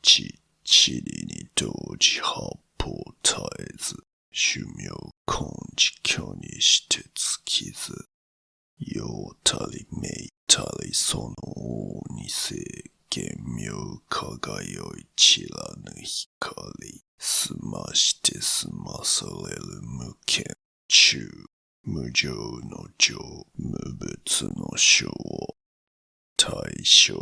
ちりに同時八方絶えず、寿命根治虚にして尽きず、世たりめいたりその王にせ玄妙輝い散らぬ光、澄まして澄まされる無限中、無常の常、無物の正、大正は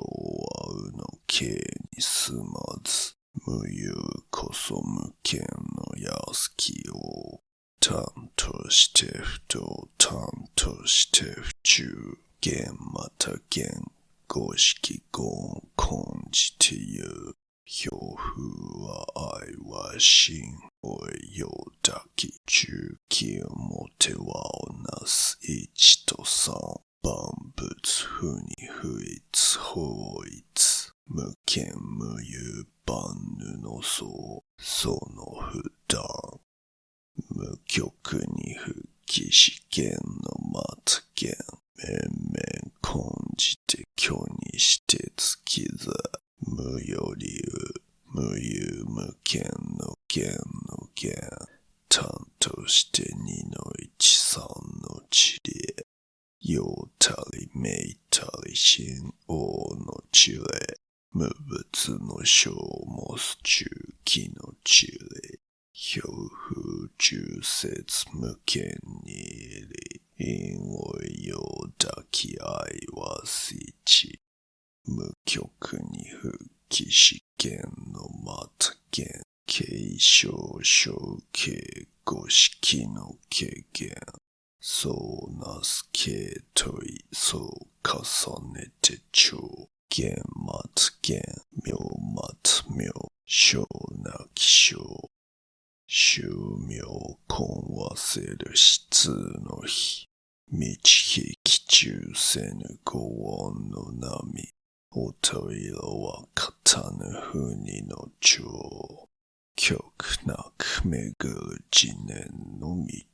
うの形に住まず、無有こそ無限の安きを、端として不動、端として不中、現また現、五色五音根じて言う。表風は愛は真、おいよだき、重機をもてはをなす一と三。万物不に不一法一、無限無有万無の相、その不断。無極に復帰し剣の末剣、面々根じて虚にして尽きず、無より無有無限の限の限、端として二の一三の地理、世たりめいたり真王の地霊、無物の小もす中期の地霊、表風重節無限に入り、因おいよだき愛はしち、無極に復帰し剣の末剣、継承承継五色の経験、そうなす形問い、そう重ねて長、玄末玄、妙末妙、小なき小、宗妙根わせる質の日、道引き中せぬご音の波、音色は勝たぬ不二の情、極なく巡る自念の道、